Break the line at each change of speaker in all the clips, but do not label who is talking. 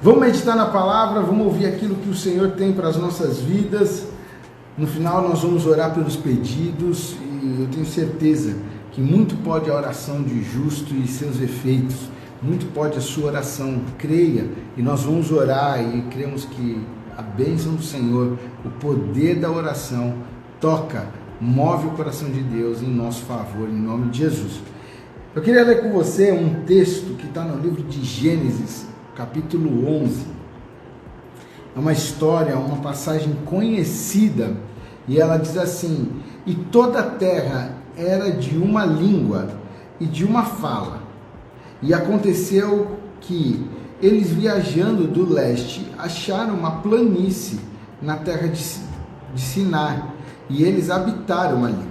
Vamos meditar na palavra, vamos ouvir aquilo que o Senhor tem para as nossas vidas. No final nós vamos orar pelos pedidos e eu tenho certeza que muito pode a oração de justo e seus efeitos, muito pode a sua oração. Creia e nós vamos orar e cremos que a bênção do Senhor, o poder da oração toca, move o coração de Deus em nosso favor, em nome de Jesus. Eu queria ler com você um texto que está no livro de Gênesis, capítulo 11, é uma história, uma passagem conhecida, e ela diz assim: e toda a terra era de uma língua e de uma fala, e aconteceu que eles, viajando do leste, acharam uma planície na terra de Sinar, e eles habitaram ali,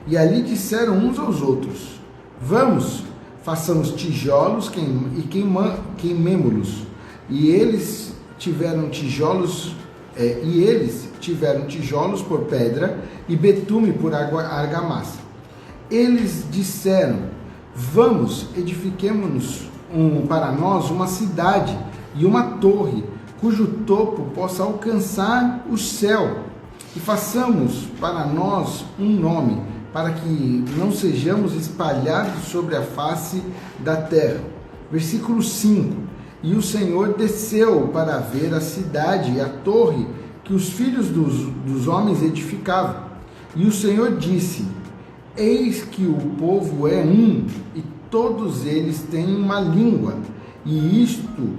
e ali disseram uns aos outros: vamos, façamos tijolos e queimemo-los. E eles tiveram tijolos por pedra e betume por argamassa. Eles disseram: vamos, edifiquemo-nos para nós uma cidade e uma torre, cujo topo possa alcançar o céu, e façamos para nós um nome, para que não sejamos espalhados sobre a face da terra. Versículo 5: e o Senhor desceu para ver a cidade e a torre que os filhos dos homens edificavam. E o Senhor disse: eis que o povo é um, e todos eles têm uma língua, e isto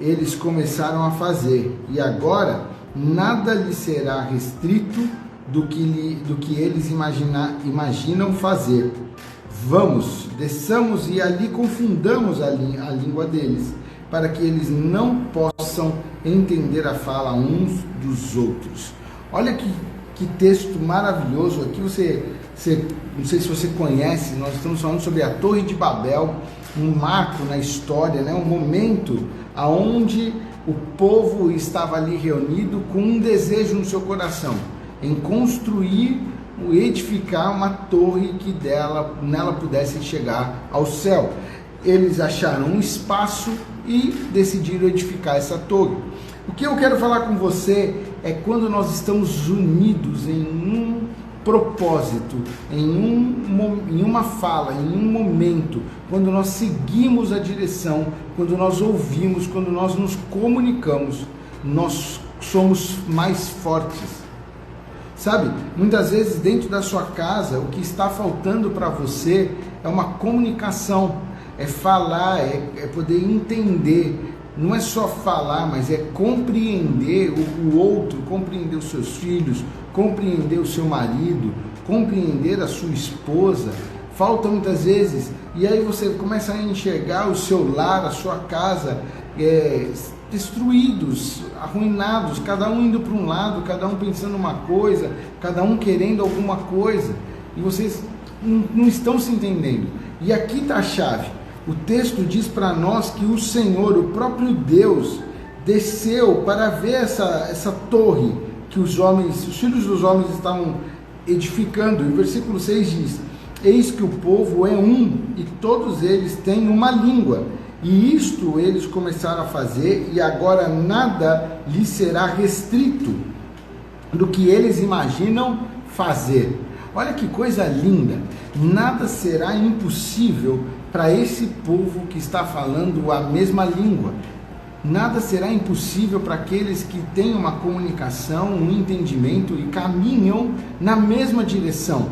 eles começaram a fazer, e agora nada lhes será restrito do que eles imaginam fazer. Vamos, desçamos e ali confundamos a língua deles, para que eles não possam entender a fala uns dos outros. Olha que texto maravilhoso. Aqui você, não sei se você conhece, nós estamos falando sobre a Torre de Babel, um marco na história, né? Um momento onde o povo estava ali reunido com um desejo no seu coração, em construir, edificar uma torre que nela pudesse chegar ao céu. Eles acharam um espaço e decidiram edificar essa torre. O que eu quero falar com você é quando nós estamos unidos em um propósito, em uma fala, em um momento, quando nós seguimos a direção, quando nós ouvimos, quando nós nos comunicamos, nós somos mais fortes. Sabe, muitas vezes dentro da sua casa, o que está faltando para você é uma comunicação, é falar, é poder entender. Não é só falar, mas é compreender o outro, compreender os seus filhos, compreender o seu marido, compreender a sua esposa. Falta muitas vezes, e aí você começa a enxergar o seu lar, a sua casa, destruídos, arruinados, cada um indo para um lado, cada um pensando uma coisa, cada um querendo alguma coisa, e vocês não estão se entendendo. E aqui está a chave. O texto diz para nós que o Senhor, o próprio Deus, desceu para ver essa torre que os filhos dos homens estavam edificando. E o versículo 6 diz: eis que o povo é um, e todos eles têm uma língua. E isto eles começaram a fazer, e agora nada lhes será restrito do que eles imaginam fazer. Olha que coisa linda! Nada será impossível para esse povo que está falando a mesma língua. Nada será impossível para aqueles que têm uma comunicação, um entendimento e caminham na mesma direção,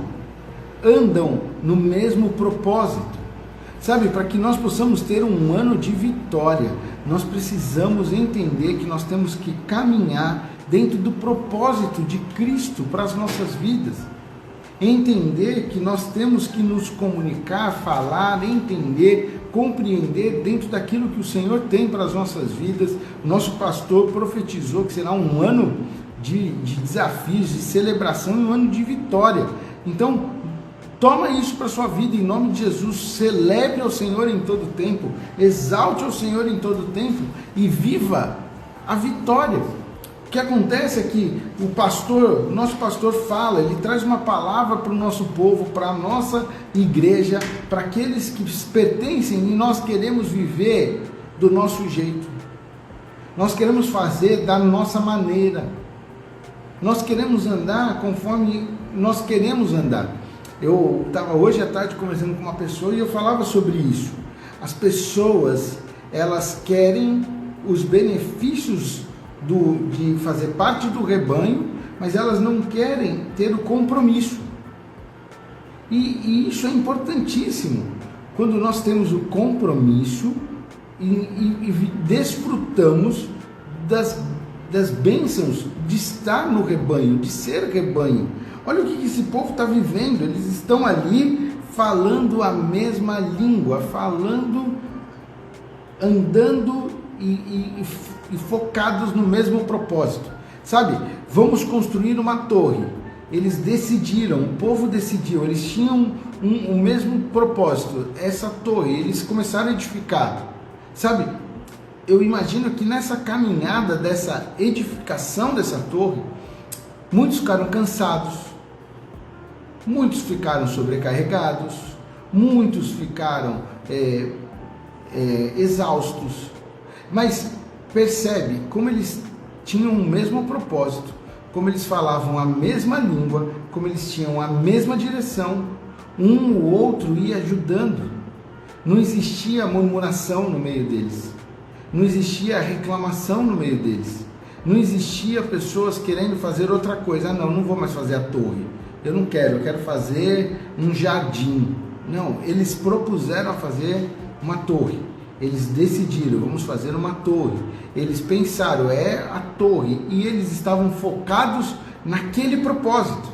andam no mesmo propósito. Sabe, para que nós possamos ter um ano de vitória, nós precisamos entender que nós temos que caminhar dentro do propósito de Cristo para as nossas vidas. Entender que nós temos que nos comunicar, falar, entender, compreender dentro daquilo que o Senhor tem para as nossas vidas. O nosso pastor profetizou que será um ano de desafios, de celebração e um ano de vitória. Então, toma isso para a sua vida em nome de Jesus. Celebre ao Senhor em todo tempo, exalte ao Senhor em todo tempo e viva a vitória. O que acontece é que o nosso pastor fala, ele traz uma palavra para o nosso povo, para a nossa igreja, para aqueles que pertencem, e nós queremos viver do nosso jeito. Nós queremos fazer da nossa maneira. Nós queremos andar conforme nós queremos andar. Eu estava hoje à tarde conversando com uma pessoa e eu falava sobre isso. As pessoas, elas querem os benefícios de fazer parte do rebanho, mas elas não querem ter o compromisso. E isso é importantíssimo. Quando nós temos o compromisso e desfrutamos das bênçãos de estar no rebanho, de ser rebanho. Olha o que esse povo está vivendo. Eles estão ali falando a mesma língua, falando, andando e focados no mesmo propósito. Sabe, vamos construir uma torre. Eles decidiram, o povo decidiu, eles tinham o mesmo propósito, essa torre, eles começaram a edificar. Sabe, eu imagino que nessa caminhada dessa edificação dessa torre, muitos ficaram cansados, muitos ficaram sobrecarregados, muitos ficaram exaustos, mas percebe como eles tinham o mesmo propósito, como eles falavam a mesma língua, como eles tinham a mesma direção, um ou outro ia ajudando. Não existia murmuração no meio deles, não existia reclamação no meio deles, não existia pessoas querendo fazer outra coisa. Não vou mais fazer a torre, eu não quero, eu quero fazer um jardim. Não, eles propuseram a fazer uma torre. Eles decidiram, vamos fazer uma torre. Eles pensaram, a torre. E eles estavam focados naquele propósito.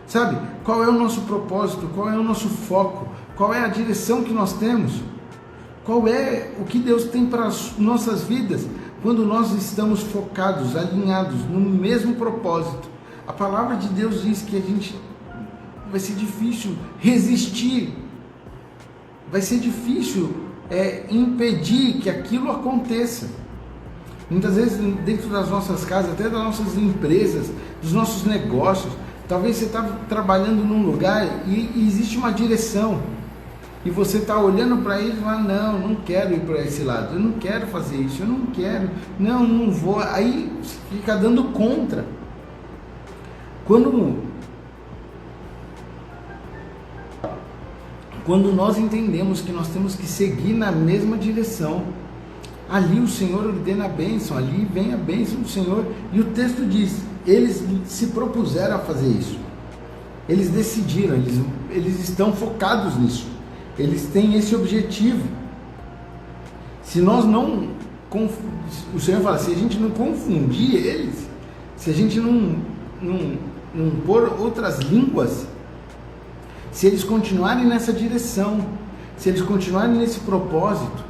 Sabe, qual é o nosso propósito? Qual é o nosso foco? Qual é a direção que nós temos? Qual é o que Deus tem para as nossas vidas? Quando nós estamos focados, alinhados no mesmo propósito. A palavra de Deus diz que vai ser difícil resistir. Vai ser difícil impedir que aquilo aconteça. Muitas vezes dentro das nossas casas, até das nossas empresas, dos nossos negócios, talvez você está trabalhando num lugar e existe uma direção e você está olhando para ele e fala, não quero ir para esse lado, eu não quero fazer isso, eu não quero, não vou, aí fica dando contra. Quando nós entendemos que nós temos que seguir na mesma direção, ali o Senhor ordena a bênção, ali vem a bênção do Senhor. E o texto diz, eles se propuseram a fazer isso. Eles decidiram, eles estão focados nisso. Eles têm esse objetivo. Se nós não... O Senhor fala, se a gente não confundir eles, se a gente não pôr outras línguas, se eles continuarem nessa direção, se eles continuarem nesse propósito,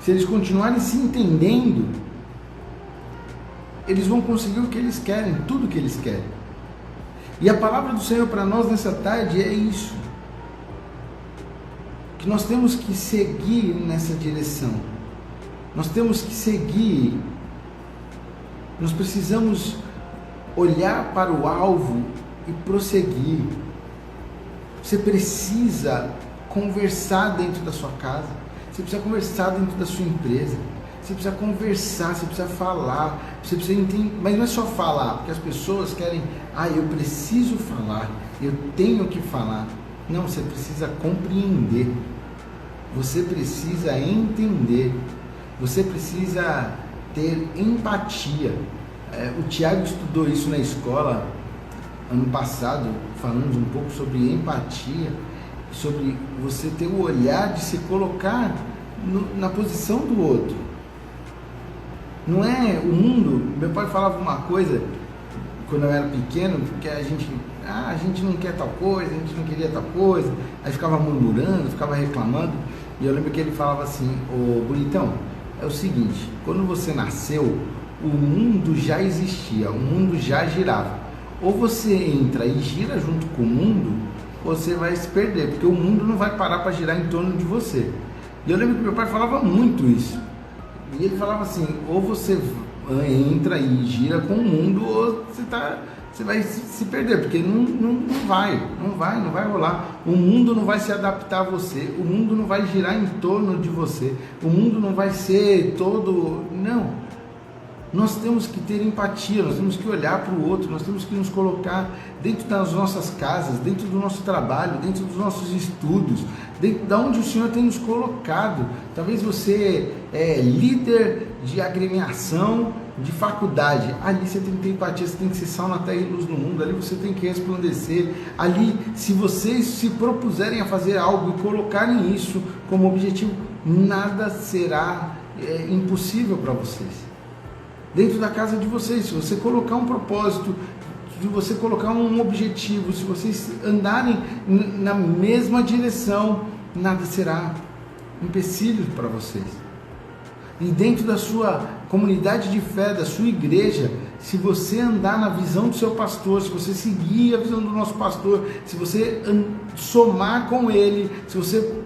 se eles continuarem se entendendo, eles vão conseguir o que eles querem, tudo o que eles querem. E a palavra do Senhor para nós nessa tarde é isso, que nós temos que seguir nessa direção, nós temos que seguir, nós precisamos olhar para o alvo e prosseguir. Você precisa conversar dentro da sua casa, você precisa conversar dentro da sua empresa, você precisa conversar, você precisa falar, você precisa entender, mas não é só falar, porque as pessoas querem, eu preciso falar, eu tenho que falar. Não, você precisa compreender, você precisa entender, você precisa ter empatia. O Tiago estudou isso na escola ano passado, falando um pouco sobre empatia, sobre você ter o olhar de se colocar na posição do outro. Não é o mundo. Meu pai falava uma coisa quando eu era pequeno, que a gente não quer tal coisa, a gente não queria tal coisa, aí ficava murmurando, ficava reclamando, e eu lembro que ele falava assim, bonitão, é o seguinte, quando você nasceu, o mundo já existia, o mundo já girava. Ou você entra e gira junto com o mundo, ou você vai se perder, porque o mundo não vai parar para girar em torno de você. E eu lembro que meu pai falava muito isso. E ele falava assim, ou você entra e gira com o mundo, ou você você vai se perder, porque não vai rolar. O mundo não vai se adaptar a você, o mundo não vai girar em torno de você, o mundo não vai ser todo... Não. Nós temos que ter empatia, nós temos que olhar para o outro, nós temos que nos colocar dentro das nossas casas, dentro do nosso trabalho, dentro dos nossos estudos, dentro de onde o Senhor tem nos colocado. Talvez você é líder de agremiação, de faculdade, ali você tem que ter empatia, você tem que ser sal na terra e luz no mundo, ali você tem que resplandecer, ali se vocês se propuserem a fazer algo e colocarem isso como objetivo, nada será impossível para vocês. Dentro da casa de vocês, se você colocar um propósito, se você colocar um objetivo, se vocês andarem na mesma direção, nada será empecilho para vocês. E dentro da sua comunidade de fé, da sua igreja, se você andar na visão do seu pastor, se você seguir a visão do nosso pastor, se você somar com ele, se você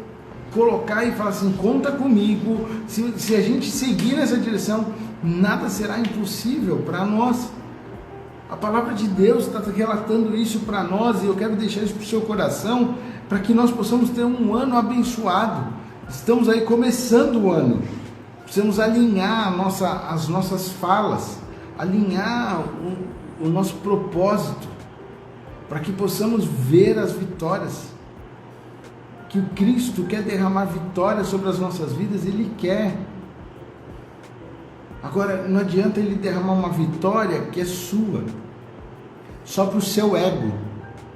colocar e falar assim, conta comigo, se a gente seguir nessa direção, nada será impossível para nós. A palavra de Deus está relatando isso para nós, e eu quero deixar isso para o seu coração, para que nós possamos ter um ano abençoado. Estamos aí começando o ano, precisamos alinhar as nossas falas, alinhar o nosso propósito, para que possamos ver as vitórias, que o Cristo quer derramar vitórias sobre as nossas vidas, Ele quer. Agora, não adianta Ele derramar uma vitória que é sua, só para o seu ego,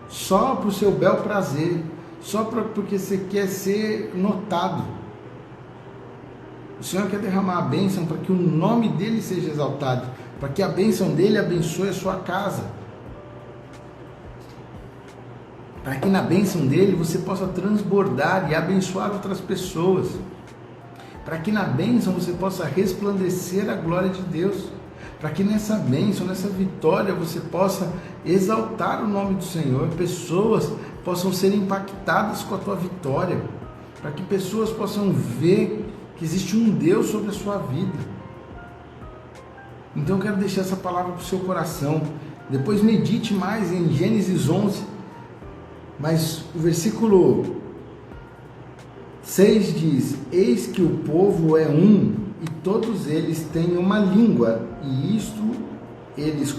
só para o seu bel prazer, só porque você quer ser notado. O Senhor quer derramar a bênção para que o nome dEle seja exaltado, para que a bênção dEle abençoe a sua casa, para que na bênção dEle você possa transbordar e abençoar outras pessoas, para que na bênção você possa resplandecer a glória de Deus, para que nessa bênção, nessa vitória você possa exaltar o nome do Senhor, pessoas possam ser impactadas com a tua vitória, para que pessoas possam ver que existe um Deus sobre a sua vida. Então eu quero deixar essa palavra para o seu coração, depois medite mais em Gênesis 11, mas o versículo 6 diz: eis que o povo é um, e todos eles têm uma língua, e isto eles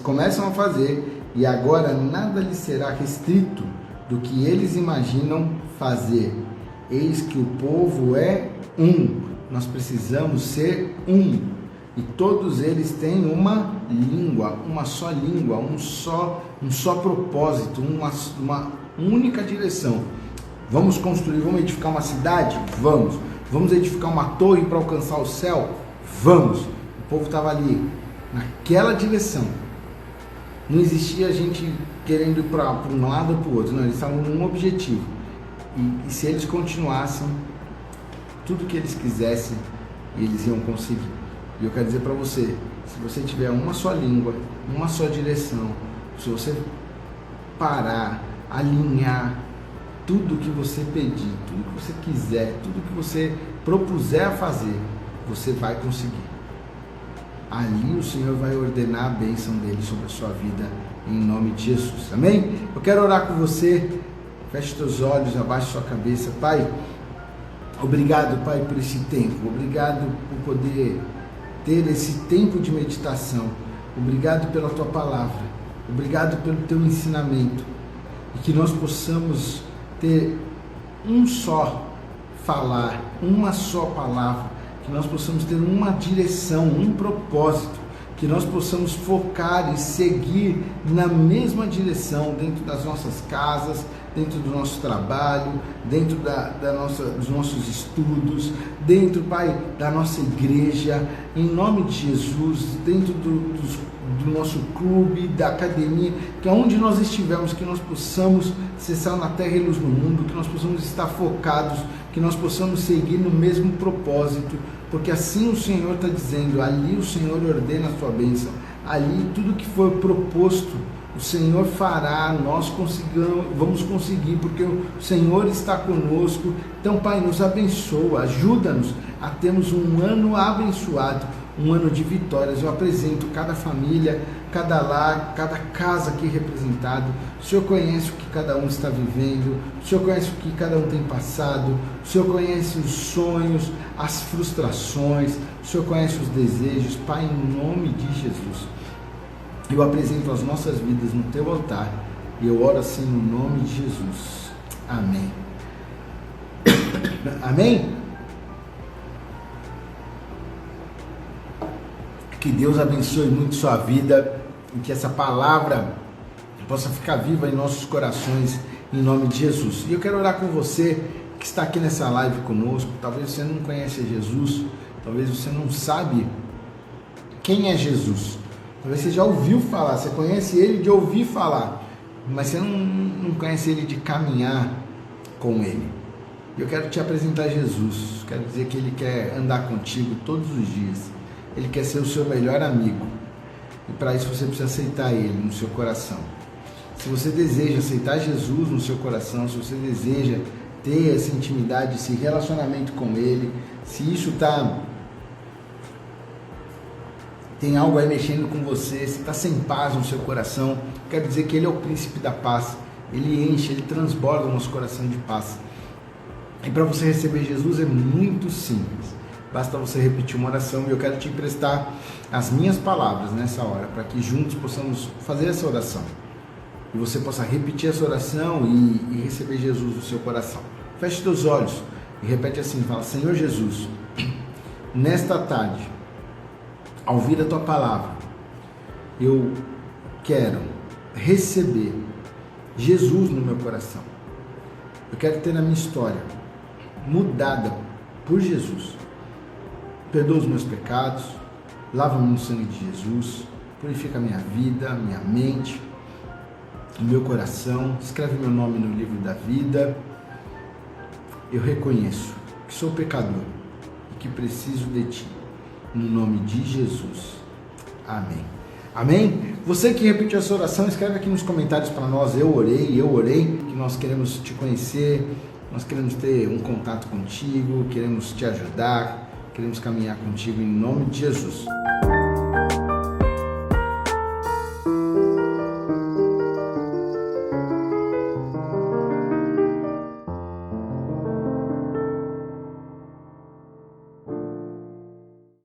começam a fazer, e agora nada lhes será restrito do que eles imaginam fazer. Eis que o povo é um, nós precisamos ser um, e todos eles têm uma língua, um só propósito, uma única direção. Vamos construir, vamos edificar uma cidade? Vamos edificar uma torre para alcançar o céu? Vamos. O povo estava ali, naquela direção. Não existia gente querendo ir para um lado ou para o outro, não, eles estavam num objetivo. E se eles continuassem, tudo que eles quisessem, eles iam conseguir. E eu quero dizer para você, se você tiver uma só língua, uma só direção, se você parar, alinhar tudo que você pedir, tudo que você quiser, tudo que você propuser a fazer, você vai conseguir. Ali o Senhor vai ordenar a bênção dele sobre a sua vida, em nome de Jesus. Amém? Eu quero orar com você. Feche seus olhos, abaixe sua cabeça. Pai, obrigado, Pai, por esse tempo. Obrigado por poder ter esse tempo de meditação. Obrigado pela tua palavra. Obrigado pelo teu ensinamento. E que nós possamos ter um só falar, uma só palavra. Que nós possamos ter uma direção, um propósito. Que nós possamos focar e seguir na mesma direção dentro das nossas casas, dentro do nosso trabalho, dentro dos nossos estudos, dentro, Pai, da nossa igreja, em nome de Jesus, dentro do nosso clube, da academia, que aonde nós estivermos, que nós possamos cessar na terra e luz no mundo, que nós possamos estar focados, que nós possamos seguir no mesmo propósito, porque assim o Senhor está dizendo, ali o Senhor ordena a sua bênção, ali tudo que for proposto, o Senhor fará, nós vamos conseguir, porque o Senhor está conosco. Então, Pai, nos abençoa, ajuda-nos a termos um ano abençoado, um ano de vitórias. Eu apresento cada família, cada lar, cada casa aqui representado. O Senhor conhece o que cada um está vivendo, o Senhor conhece o que cada um tem passado, o Senhor conhece os sonhos, as frustrações, o Senhor conhece os desejos. Pai, em nome de Jesus, eu apresento as nossas vidas no Teu altar e eu oro assim no nome de Jesus. Amém. Amém? Que Deus abençoe muito sua vida e que essa palavra possa ficar viva em nossos corações, em nome de Jesus. E eu quero orar com você que está aqui nessa live conosco. Talvez você não conheça Jesus, talvez você não sabe quem é Jesus. Talvez você já ouviu falar, você conhece Ele de ouvir falar, mas você não conhece Ele de caminhar com Ele. Eu quero te apresentar Jesus, quero dizer que Ele quer andar contigo todos os dias. Ele quer ser o seu melhor amigo. E para isso você precisa aceitar Ele no seu coração. Se você deseja aceitar Jesus no seu coração, se você deseja ter essa intimidade, esse relacionamento com Ele, se isso tem algo aí mexendo com você, se está sem paz no seu coração, quero dizer que Ele é o príncipe da paz. Ele enche, Ele transborda o nosso coração de paz. E para você receber Jesus é muito simples. Basta você repetir uma oração e eu quero te emprestar as minhas palavras nessa hora, para que juntos possamos fazer essa oração. E você possa repetir essa oração e receber Jesus no seu coração. Feche seus olhos e repete assim, fala: Senhor Jesus, nesta tarde, ao ouvir a Tua palavra, eu quero receber Jesus no meu coração. Eu quero ter a minha história mudada por Jesus. Perdoa os meus pecados, lava-me no sangue de Jesus, purifica a minha vida, minha mente, o meu coração, escreve meu nome no livro da vida. Eu reconheço que sou pecador e que preciso de Ti, no nome de Jesus. Amém. Amém? Você que repetiu essa oração, escreve aqui nos comentários para nós: eu orei, que nós queremos te conhecer, nós queremos ter um contato contigo, queremos te ajudar, queremos caminhar contigo em nome de Jesus.